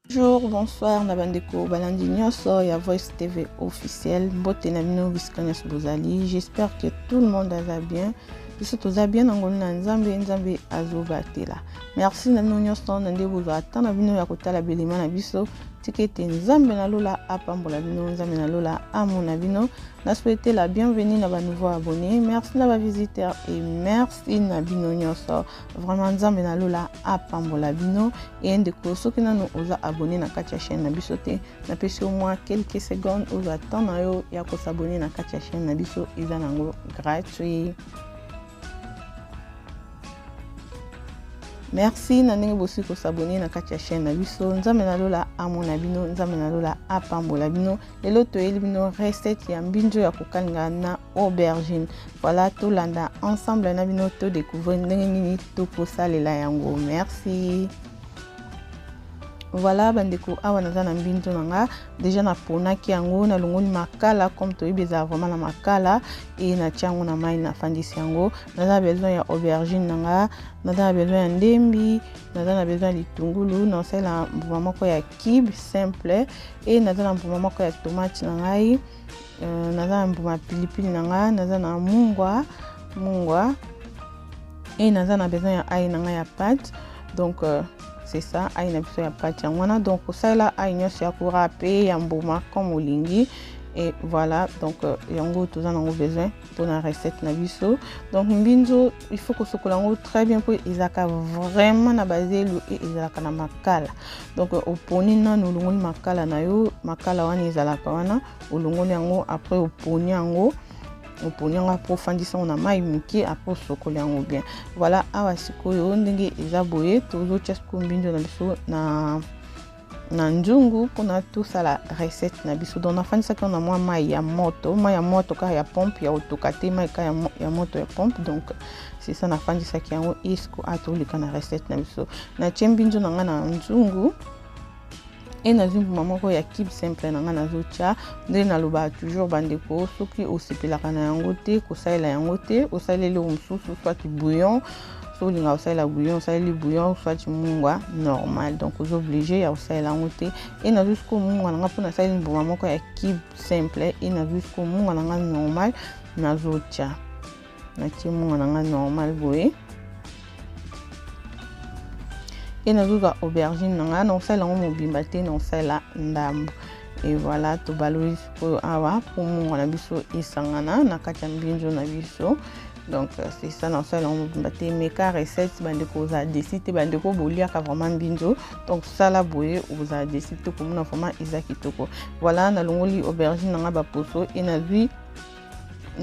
Bonjour, bonsoir, Nabandeko, Balandi Nyonso, ya Voice TV officiel, Mbote na bino Biskanyas Bozali. J'espère que tout le monde va bien. Biso toza bien ngolu na nzambe azobatela. Merci na bino nyonso na nde bozo atana bino ya kotala belima na biso. Tikete nzambe na lola apambola bino, nzambe na lola amona bino. Na souhaiter la bienvenue na ba nouveaux abonnés. Merci na ba visiteurs et merci na bino nyonso. Vraiment nzambe na lola apambola bino et ndeko soki nanu oza abonné na kati ya chaîne na biso te. Na pesi au moins quelques secondes ozo atana yo ya ko s'abonner na kati ya chaîne na biso eza nango gratuit. Merci na ndenge bosi ko s'abonner na kati ya chaîne na biso. Nzambe na lola amona bino, nzambe na lola apambola bino. Lelo toyeli bino recette ya mbinjo ya kokalinga na aubergine. Voilà, to landa ensemble na bino to découvrir ndenge nini to kosalela yango. Merci. Voilà, bandeko awa naza na mbinzo nanga déjà na ponaki yango na longoli makala comme toyebeza vraiment na makala et na tiango na mai na fandisi yango. Naza besoin ya aubergine nanga, naza besoin ya ndembi, naza besoin ya litungulu, na sala mbuma moko ya kibe simple et naza na mbuma moko ya tomate nangai, naza mbuma pilipili nanga, naza na mungwa et naza na besoin ya ail nanga ya pâte. Donc c'est ça, aïe na biso ya pâte yango. Donc ça là aïe nyos ya ko râper ya mbuma comme olingi et voilà. Donc yango toza nango besoin pour la recette na biso. Donc mbinzo il faut que sokola yango très bien pour izaka vraiment na bazelu et izaka na makala. Donc oponi na longoli makala na yo, makala wana izalaka wana olongoli yango après oponi yango approfondissant na mai miki après sokola yango bien. Voilà, awa sikoyo ndenge eza boye tozo tchasko mbinjo na biso na njungu kuna tout ça la recette na biso. Donc nafandisa ko na mwa mai ya moto ka ya pompe ya otokate mai ka ya moto ya pompe. Donc c'est ça nafandisa ki yango isko atolika na recette na biso. Na chembinjo na ngana njungu et na mbuma moko ya kibe simple na ngana zocha nde na loba toujours bandeko soki osepelaka na yango te kosalela yango te osaleli mususu soit bouillon so linga osalela bouillon osaleli bouillon soit mungwa normal. Donc vous obligé ya osalela yango te et na jusqu'au mungwa na ngapona saleli mbuma moko ya kibe simple et na jusqu'au mungwa na ngana normal na zocha na ti mungwa na ngana normal boye et na zuza aubergine nanga na osala ngo mobimba te na osala ndambo. Et voilà to baloli pour awa pour mo na biso isangana na kati ya mbinjo na biso. Donc c'est ça na osala ngo mobimba te mais ka recette bandeko za décider bandeko bolia ka vraiment mbinjo. Donc ça la boye vous a décider comme na vraiment izakitoko. Voilà na longoli aubergine nanga ba poso et na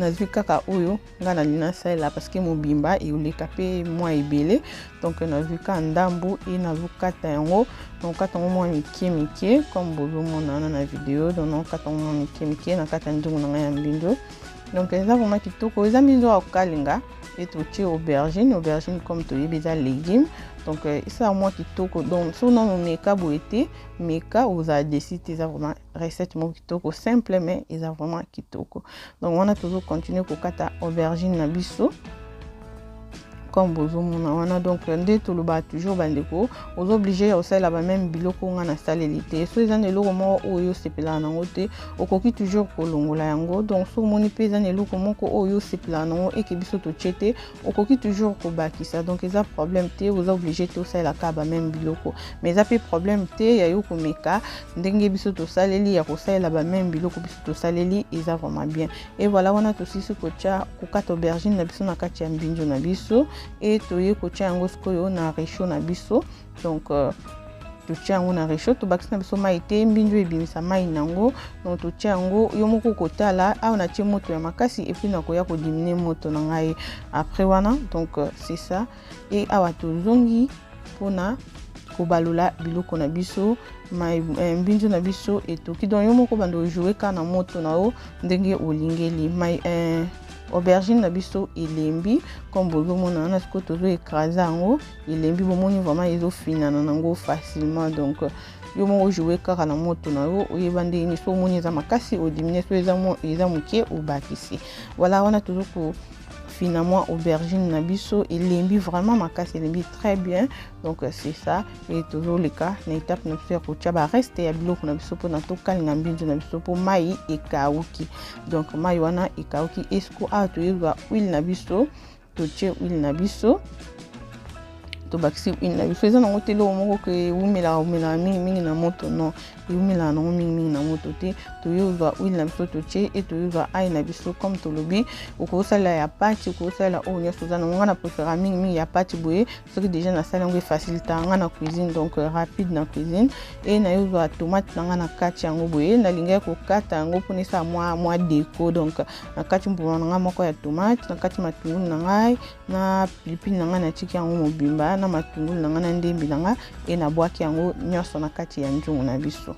zui kaka oyo nga na lina sala parce que mobimba et oleka pe moi ebele. Donc na zui ka ndambu et na zui kata yango. Donc kata yango moi mike comme bozo mona na vidéo. Donc kata yango moi mike na kata ndungu na ya mbindo. Donc eza vraiment kitoko, eza mbindo ya kalinga et toche aubergine comme toyebeza légumes. Donc ça moi kitoko. Donc so non meka boete meka vous a décidé ça vraiment recette mo kitoko simple mais ils a vraiment kitoko. Donc on a toujours continué ko kata aubergine na biso comme bozo mona wana. Donc nde to loba toujours bandeko aux obligé ya osala ba même biloko nga na salelité so ezana eloko mo oyo sepela nango te okoki toujours kolongola yango. Donc so moni pe ezana eloko moko oyo sepela nango et ke biso to chete okoki toujours ko bakisa. Donc eza problème te vous obligé to sala ka ba même biloko mais eza pe problème te ya yo ko meka ndenge biso to saleli ya ko sala ba même biloko biso to saleli eza vraiment bien. Et voilà wana to sisi ko cha ko kata aubergine na biso na kati ya mbinjo na biso et toye ko tia yango skoyo na réchaud na biso. Donc to tia yango na réchaud to bakisa na biso mai te mbinjo ebimisa mai nango. Donc to tia yango yo moko kotala awa na tie moto ya makasi et puis na koya ko diminuer moto na ngai après wana. Donc c'est ça et awa to zongi pona ko balula biloko na biso mai mbinjo na biso et to ki don yo moko bando jouer ka na moto na o ndenge olingeli mai aubergine na biso elembi comme bozo mona na siko tozo écraser yango elembi bomoni vraiment ezo fina na nango facilement. Donc yo mo jouer kaka na moto na yo oyeba ndeni so moni za makasi o diminuer so eza moke o bakisi. Voilà wana tozo ko finalement aubergine na biso elembi vraiment makasi elembi très bien. Donc c'est ça et toujours les cas na étape na biso ya kotia ba reste ya biloko na biso mpona tokalinga mbinzo na biso po mai ekauki. Donc mai wana ekauki esko a toyeba huile na biso totie huile na biso to bakisi huile na biso eza nango te eloko moko ke umela mingi na moto non eumela nango mingi na moto te toyozwa huile na biso totie e toyozwa ai na biso comme tolobi okosalela ya pati okosalela oyo nyonso oza nango nga na préféra mingi ya pati boye soki déjà nasala yango efacilita nga na cuisine donc rapide na cuisine e nayozwa tomate na nga na kati yango boye nalingaki kokata yango mpona esala mwa déco donc na kati mbuma na nga moko ya tomate na kati matungulu na ngai na pilipili na nga natiki yango mobimba na matungulu na nga na ndembi na nga e nabwaki yango nyonso na kati ya nzungu na biso.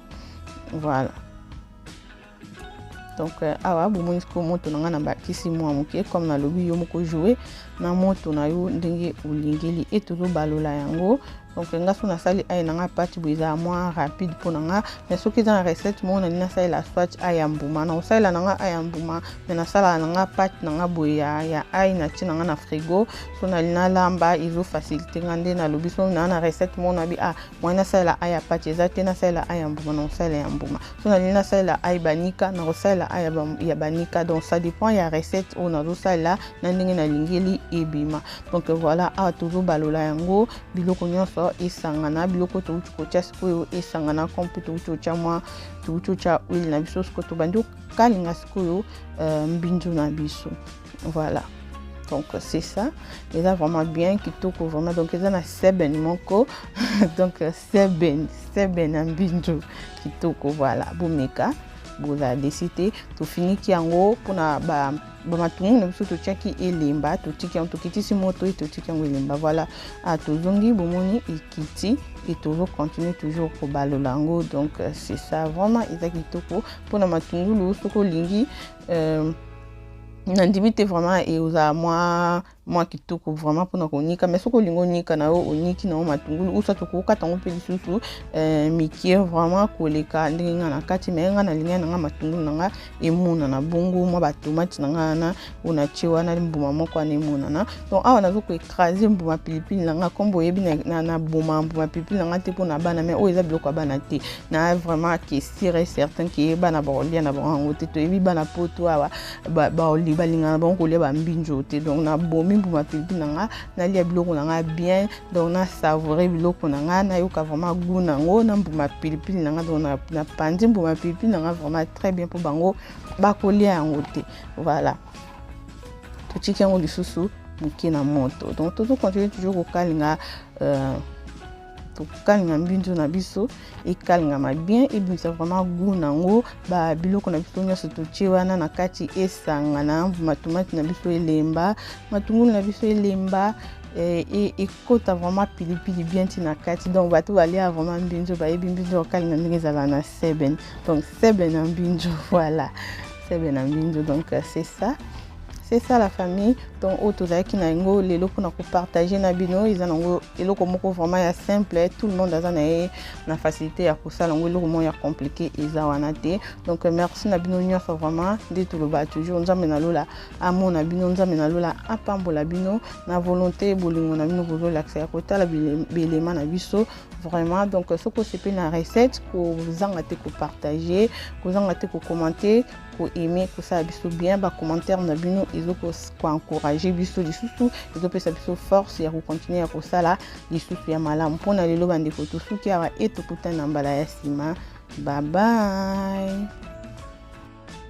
Voilà. Donc awa bomoni ko moto na nga na bakisi mwa moke comme na lobi yo moko jouer na moto na yo ndenge olingeli et toujours balola yango. Donc nga so na sali ay na nga pati boza moins rapide pour nga mais soki dans la recette mo na nina sali la swatch ay mbuma na sali na nga ay mbuma mais na sala na nga pati na nga boya ya ay na tina nga na frigo so na lina lamba izo facilité ngande na lobi so na recette mo na bi mo na sali ay pati ezate na sali ay mbuma na sali ya mbuma so na lina sali ay banika na sali ay ya banika donc ça dépend ya recette on a do sali na ndenge na lingeli ebima. Donc voilà a toujours balola yango biloko nyonso esangana biloko touti kotia sikoyo esangana kompe touti otia huile na biso sikoyo tobandi okalinga sikoyo mbinzo na biso. Voilà. Donc c'est ça, et là vraiment bien kitoko vraiment donc ils ont un seben moko donc seben mbinzo kitoko voilà bomeka boza décidé to fini ki yango pona ba matungulu na biso totiaki elemba totiki yango tokitisi moto et totiki yango elemba voilà a tozongi bomoni ekiti et toujours continuer toujours ko balola yango. Donc c'est ça vraiment eza kitoko pona matungulu soko lingi nandimi te vraiment et oza moi kitoko vraiment pona konika mais soko lingo nika na o oniki na matungulu usa tokoka tango pe lisusu mikie vraiment koleka ndenge nga na kati mais nga na linga na nga matungulu na nga emuna na bongo moi ba tomate na nga na ona chiwa na mbuma moko na emuna na donc awa nazo ko écraser mbuma pilipili na nga kombo yebi na mbuma pilipili na nga te pona bana mais o eza biloko bana te na vraiment que sûr et certain que bana ba olia na bango te to yebi bana poto awa ba oli balinga na bango kolia ba mbinjo te donc na bomi mbuma pilipili na nga na lia biloko na nga bien donc na savourer biloko na nga na yoka vraiment goût na ngo na mbuma pilipili na nga donc na pandi mbuma pilipili na nga vraiment très bien pour bango bakolia yango te. Voilà. Totiki yango lisusu muke na moto donc toujours continuer toujours kokalinga tokalinga mbinzo na biso ekalinga ma bien et bien c'est vraiment goût nango ba biloko na biso nyonso totie wana na kati esangana matomate na biso elemba matungulu na biso elemba et ekota vraiment pilipili bien tina kati donc bato balia vraiment mbinzo ba yebi mbinzo okalinga ndenge ezala na seben donc seben na mbinzo voilà seben na mbinzo donc c'est ça. C'est ça la famille. Donc autozaki na ngo lelo pour partager na bino ils ont eloko moko vraiment ya simple tout le monde a na facilité ya kosala ngo eloko moko ya compliqué eza wana te. Donc merci na bino nyonso vraiment de tout le bas toujours nzambe na lola amo na bino nzambe na lola apambola bino na volonté bolingo na bino bozo l'accès ya kotala belema na biso vraiment. Donc ce que c'est na recette ko zanga te ko partager ko zanga te ko commenter ko aimer ko ça biso bien ba commentaire na bino ils ont encourager biso lisusu ils ont pesa biso force ya ko continuer ya ko sala lisusu ya malamu pona lelo bande ko to suki ya eto kutana mbala ya sima. Bye bye.